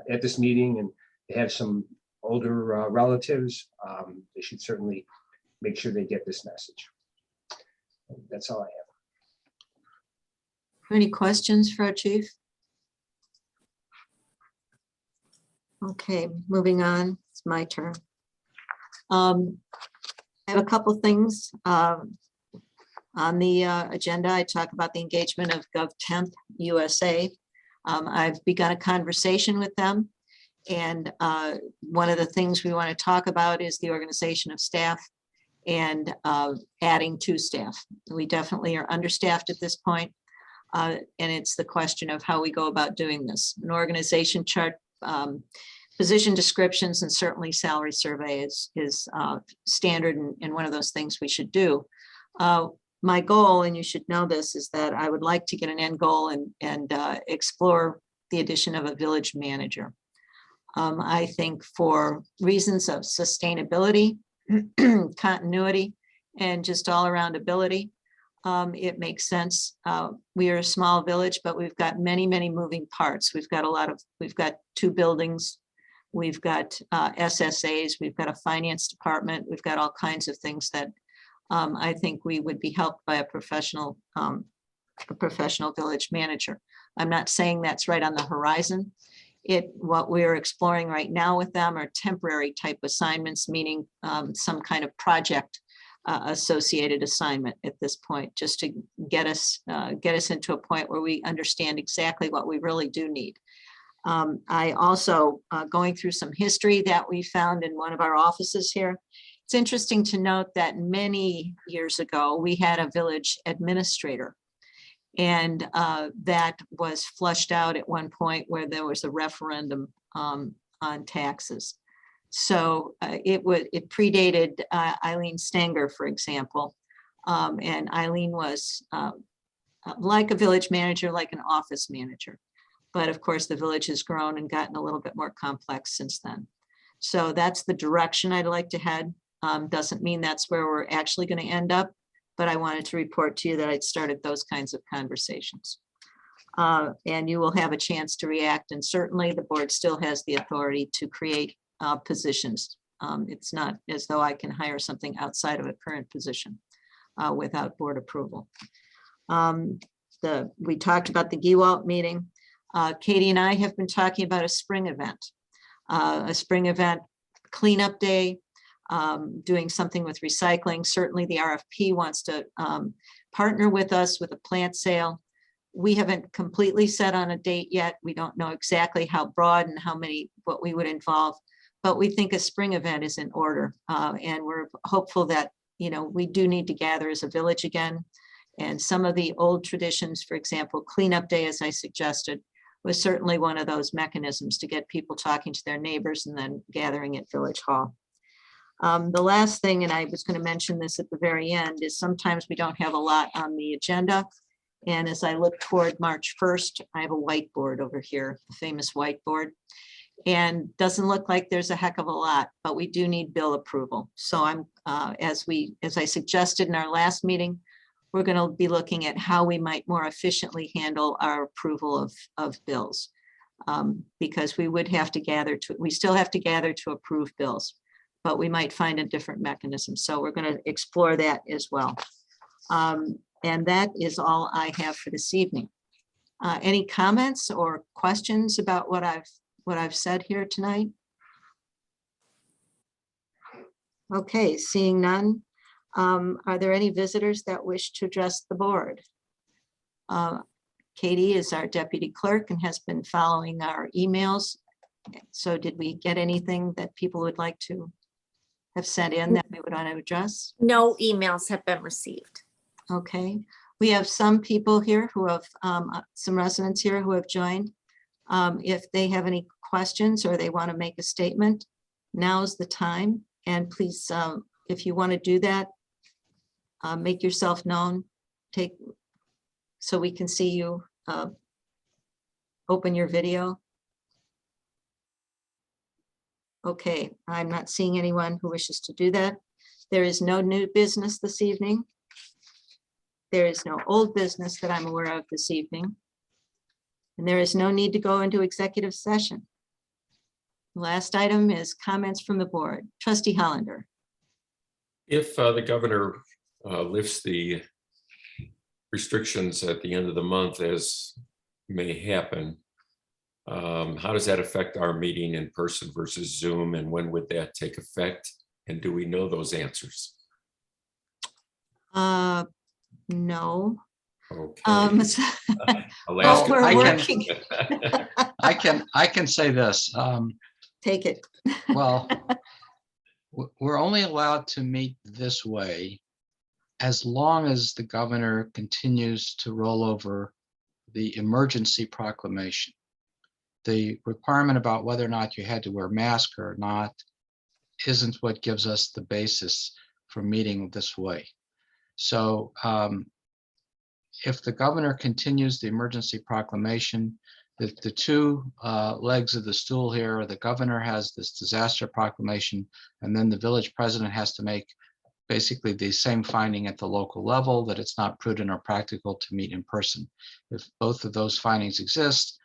Speaker 13: at this meeting and they have some older relatives, they should certainly make sure they get this message. That's all I have.
Speaker 2: Any questions for our chief? Okay, moving on. It's my turn. I have a couple things on the agenda. I talk about the engagement of GovTemp USA. I've begun a conversation with them, and one of the things we want to talk about is the organization of staff and adding to staff. We definitely are understaffed at this point, and it's the question of how we go about doing this. An organization chart position descriptions and certainly salary survey is standard and one of those things we should do. My goal, and you should know this, is that I would like to get an end goal and explore the addition of a village manager. I think for reasons of sustainability, continuity, and just all around ability, it makes sense. We are a small village, but we've got many, many moving parts. We've got 2 buildings. We've got SSAs, we've got a finance department. We've got all kinds of things that I think we would be helped by a professional village manager. I'm not saying that's right on the horizon. What we're exploring right now with them are temporary type assignments, meaning some kind of project associated assignment at this point, just to get us into a point where we understand exactly what we really do need. I also, going through some history that we found in one of our offices here, it's interesting to note that many years ago, we had a village administrator. And that was flushed out at one point where there was a referendum on taxes. So it predated Eileen Stanger, for example. And Eileen was like a village manager, like an office manager. But of course, the village has grown and gotten a little bit more complex since then. So that's the direction I'd like to head. Doesn't mean that's where we're actually going to end up, but I wanted to report to you that I'd started those kinds of conversations. And you will have a chance to react, and certainly the board still has the authority to create positions. It's not as though I can hire something outside of a current position without board approval. We talked about the GWALT meeting. Katie and I have been talking about a spring event cleanup day, doing something with recycling. Certainly the RFP wants to partner with us with a plant sale. We haven't completely set on a date yet. We don't know exactly how broad and what we would involve, but we think a spring event is in order. And we're hopeful that, we do need to gather as a village again. And some of the old traditions, for example, cleanup day, as I suggested, was certainly one of those mechanisms to get people talking to their neighbors and then gathering at Village Hall. The last thing, and I was going to mention this at the very end, is sometimes we don't have a lot on the agenda. And as I look toward March 1st, I have a whiteboard over here, the famous whiteboard. And doesn't look like there's a heck of a lot, but we do need bill approval. So I'm, as I suggested in our last meeting, we're going to be looking at how we might more efficiently handle our approval of bills. Because we still have to gather to approve bills, but we might find a different mechanism. So we're going to explore that as well. And that is all I have for this evening. Any comments or questions about what I've said here tonight? Okay, seeing none. Are there any visitors that wish to address the board? Katie is our deputy clerk and has been following our emails. So did we get anything that people would like to have sent in that we would want to address?
Speaker 3: No emails have been received.
Speaker 2: Okay, we have some people here who have, some residents here who have joined. If they have any questions or they want to make a statement, now's the time. And please, if you want to do that, make yourself known, so we can see you, open your video. Okay, I'm not seeing anyone who wishes to do that. There is no new business this evening. There is no old business that I'm aware of this evening. And there is no need to go into executive session. Last item is comments from the board. Trustee Hollander.
Speaker 5: If the governor lifts the restrictions at the end of the month, as may happen, how does that affect our meeting in person versus Zoom, and when would that take effect? And do we know those answers?
Speaker 2: No.
Speaker 5: Okay.
Speaker 2: I'll
Speaker 5: ask
Speaker 2: we're
Speaker 8: I can-
Speaker 2: working.
Speaker 8: I can say this.
Speaker 2: Take it.
Speaker 8: Well, we're only allowed to meet this way as long as the governor continues to roll over the emergency proclamation. the requirement about whether or not you had to wear a mask or not isn't what gives us the basis for meeting this way. So if the governor continues the emergency proclamation, the two legs of the stool here, the governor has this disaster proclamation, and then the village president has to make basically the same finding at the local level, that it's not prudent or practical to meet in person. If both of those findings exist,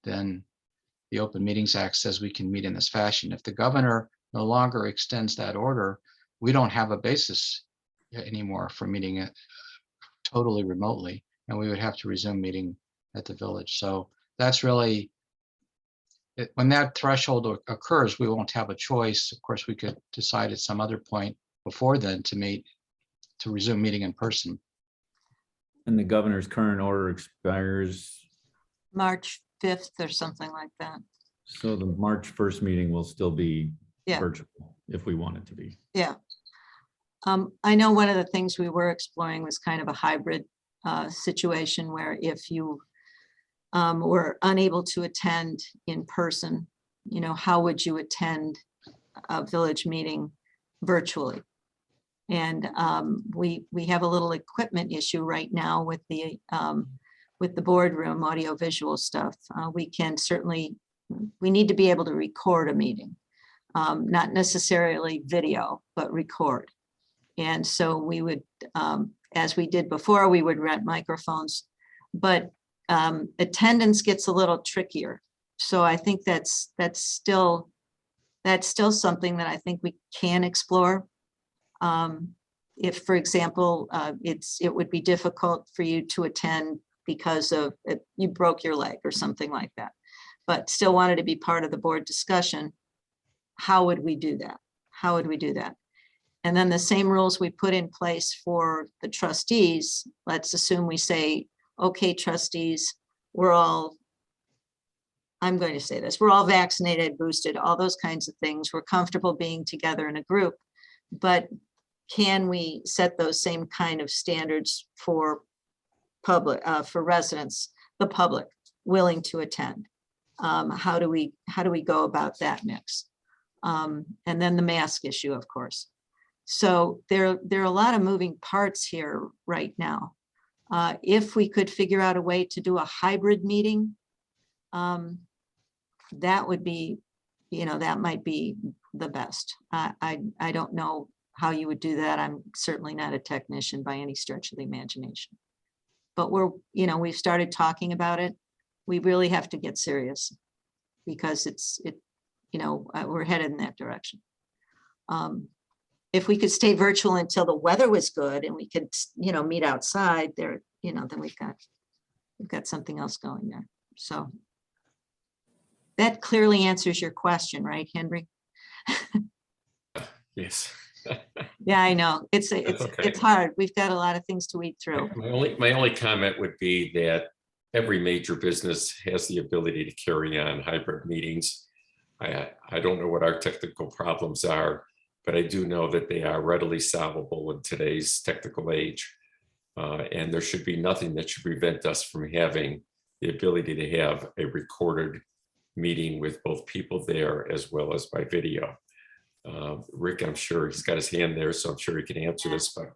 Speaker 8: then the Open Meetings Act says we can meet in this fashion. If the governor no longer extends that order, we don't have a basis anymore for meeting it totally remotely, and we would have to resume meeting at the village. So that's really, when that threshold occurs, we won't have a choice. Of course, we could decide at some other point before then to resume meeting in person.
Speaker 9: And the governor's current order expires,
Speaker 2: March 5th or something like that.
Speaker 9: so the March 1st meeting will still be
Speaker 2: Yeah.
Speaker 9: virtual if we want it to be.
Speaker 2: Yeah. I know one of the things we were exploring was kind of a hybrid situation where if you were unable to attend in person, how would you attend a village meeting virtually? And we have a little equipment issue right now with the boardroom audio visual stuff. We need to be able to record a meeting, not necessarily video, but record. And so we would, as we did before, we would rent microphones, but attendance gets a little trickier. So I think that's still something that I think we can explore. If, for example, it would be difficult for you to attend because of you broke your leg or something like that, but still wanted to be part of the board discussion, how would we do that? How would we do that? And then the same rules we put in place for the trustees, let's assume we say, okay, trustees, I'm going to say this, we're all vaccinated, boosted, all those kinds of things. We're comfortable being together in a group, but can we set those same kind of standards for public, for residents, the public willing to attend? How do we go about that mix? And then the mask issue, of course. So there are a lot of moving parts here right now. If we could figure out a way to do a hybrid meeting, that would be, that might be the best. I don't know how you would do that. I'm certainly not a technician by any stretch of the imagination. But we've started talking about it. We really have to get serious because we're headed in that direction. If we could stay virtual until the weather was good and we could, meet outside there, then we've got something else going there. So that clearly answers your question, right, Henry?
Speaker 5: Yes.
Speaker 2: Yeah, I know. It's
Speaker 5: okay.
Speaker 2: It's hard. We've got a lot of things to weed through.
Speaker 5: My only comment would be that every major business has the ability to carry on hybrid meetings. I don't know what our technical problems are, but I do know that they are readily solvable in today's technical age. And there should be nothing that should prevent us from having the ability to have a recorded meeting with both people there as well as by video. Rick, I'm sure he's got his hand there, so I'm sure he can answer this, but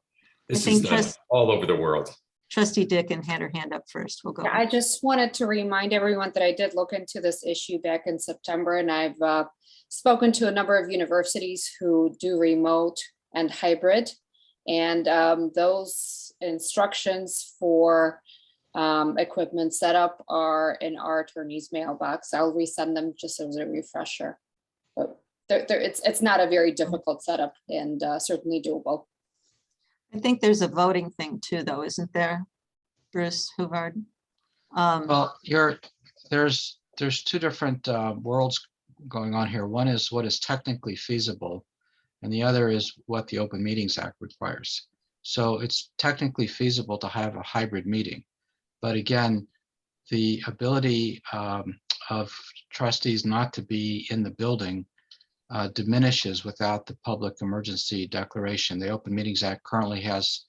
Speaker 5: this is done all over the world.
Speaker 2: Trustee Dickon had her hand up first. We'll go.
Speaker 4: Yeah, I just wanted to remind everyone that I did look into this issue back in September, and I've spoken to a number of universities who do remote and hybrid. And those instructions for equipment setup are in our attorney's mailbox. I'll resend them just as a refresher. But it's not a very difficult setup and certainly doable.
Speaker 2: I think there's a voting thing too, though, isn't there, Bruce Huvard?
Speaker 8: Well, there's two different worlds going on here. One is what is technically feasible, and the other is what the Open Meetings Act requires. So it's technically feasible to have a hybrid meeting. But again, the ability of trustees not to be in the building diminishes without the public emergency declaration. The Open Meetings Act currently has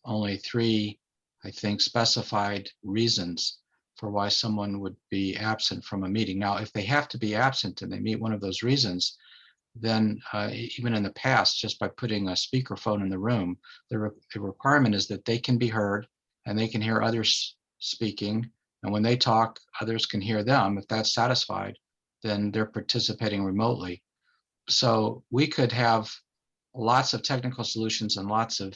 Speaker 8: only 3, I think, specified reasons for why someone would be absent from a meeting. Now, if they have to be absent and they meet one of those reasons, then even in the past, just by putting a speakerphone in the room, the requirement is that they can be heard and they can hear others speaking. And when they talk, others can hear them. If that's satisfied, then they're participating remotely. So we could have lots of technical solutions and lots of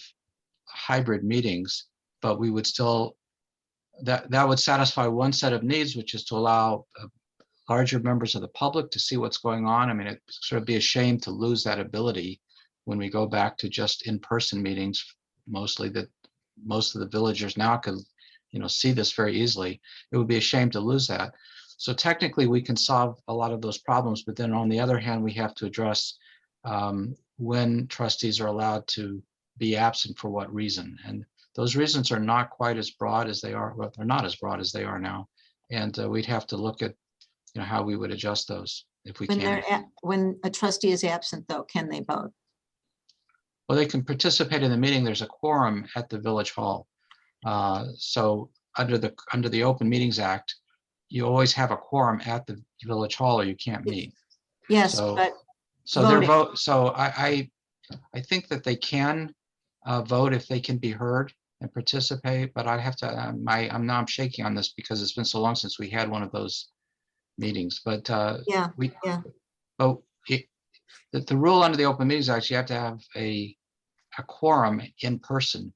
Speaker 8: hybrid meetings, but we would still, that would satisfy one set of needs, which is to allow larger members of the public to see what's going on. I mean, it'd sort of be a shame to lose that ability when we go back to just in-person meetings, mostly, that most of the villagers now could, see this very easily. It would be a shame to lose that. So technically we can solve a lot of those problems, but then on the other hand, we have to address when trustees are allowed to be absent for what reason. And those reasons are not quite as broad as they are, well, they're not as broad as they are now. And we'd have to look at how we would adjust those if we can.
Speaker 2: When a trustee is absent, though, can they vote?
Speaker 8: Well, they can participate in the meeting. There's a quorum at the village hall. So under the Open Meetings Act, you always have a quorum at the village hall or you can't meet.
Speaker 2: Yes,
Speaker 8: So-
Speaker 2: but
Speaker 8: So their
Speaker 2: voting.
Speaker 8: vote, so I think that they can vote if they can be heard and participate, but I'd have to, I'm shaking on this because it's been so long since we had one of those meetings, but
Speaker 2: Yeah,
Speaker 8: we,
Speaker 2: yeah.
Speaker 8: but the rule under the Open Meetings Act, you have to have a quorum in person,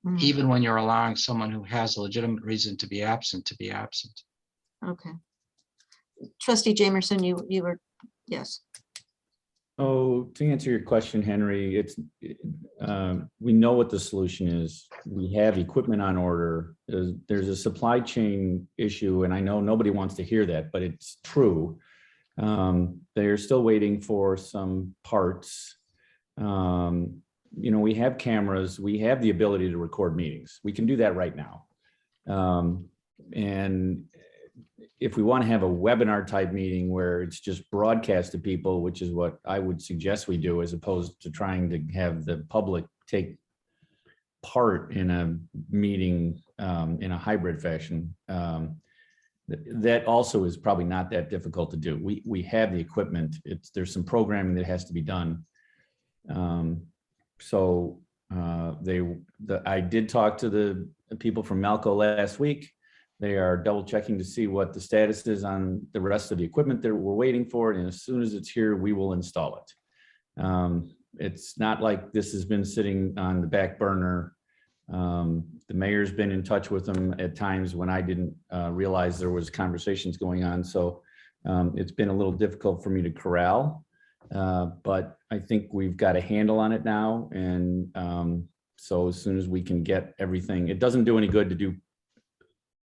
Speaker 2: Mhm.
Speaker 8: even when you're allowing someone who has a legitimate reason to be absent to be absent.
Speaker 2: Okay. Trustee Jamerson, you were, yes.
Speaker 9: Oh, to answer your question, Henry, we know what the solution is. We have equipment on order. There's a supply chain issue, and I know nobody wants to hear that, but it's true. They're still waiting for some parts. We have cameras. We have the ability to record meetings. We can do that right now. And if we want to have a webinar type meeting where it's just broadcast to people, which is what I would suggest we do, as opposed to trying to have the public take part in a meeting in a hybrid fashion, that also is probably not that difficult to do. We have the equipment. There's some programming that has to be done. I did talk to the people from Malco last week. They are double checking to see what the status is on the rest of the equipment that we're waiting for. And as soon as it's here, we will install it. It's not like this has been sitting on the back burner. The mayor's been in touch with them at times when I didn't realize there was conversations going on. So it's been a little difficult for me to corral, but I think we've got a handle on it now. And so as soon as we can get everything, it doesn't do any good to do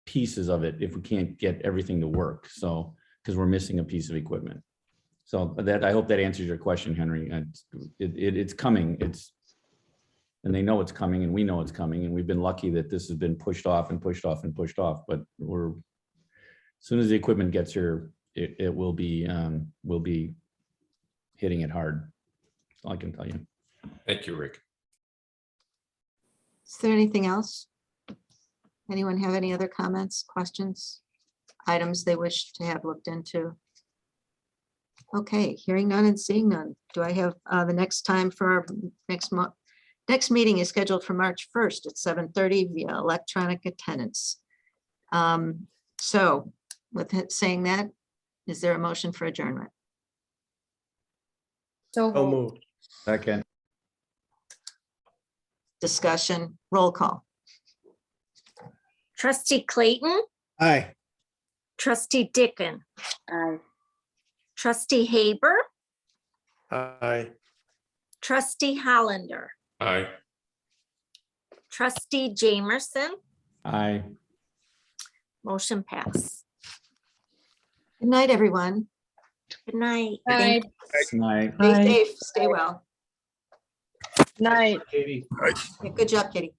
Speaker 9: pieces of it if we can't get everything to work. So, because we're missing a piece of equipment. So that, I hope that answers your question, Henry. It's coming. And they know it's coming, and we know it's coming, and we've been lucky that this has been pushed off and pushed off and pushed off. But as soon as the equipment gets here, it will be hitting it hard. That's all I can tell you.
Speaker 5: Thank you, Rick.
Speaker 2: Is there anything else? Anyone have any other comments, questions, items they wish to have looked into? Okay, hearing none and seeing none. Do I have the next time for our next meeting is scheduled for March 1st at 7:30 via electronic attendance. So with saying that, is there a motion for adjournment?
Speaker 4: So
Speaker 1: So
Speaker 4: moved.
Speaker 1: moved.
Speaker 9: Second.
Speaker 2: Discussion, roll call.
Speaker 3: Trustee Clayton,
Speaker 7: Aye.
Speaker 3: trustee Dickon,
Speaker 4: Aye.
Speaker 3: trustee Haber,
Speaker 1: Aye.
Speaker 3: trustee Hollander,
Speaker 5: Aye.
Speaker 3: trustee Jamerson,
Speaker 9: Aye.
Speaker 3: motion pass.
Speaker 2: Good night, everyone.
Speaker 3: Good night.
Speaker 4: Aye.
Speaker 9: Night.
Speaker 2: Stay
Speaker 11: Aye.
Speaker 2: safe, stay well.
Speaker 12: Night.
Speaker 1: Katie.
Speaker 2: Yeah, good job, Katie.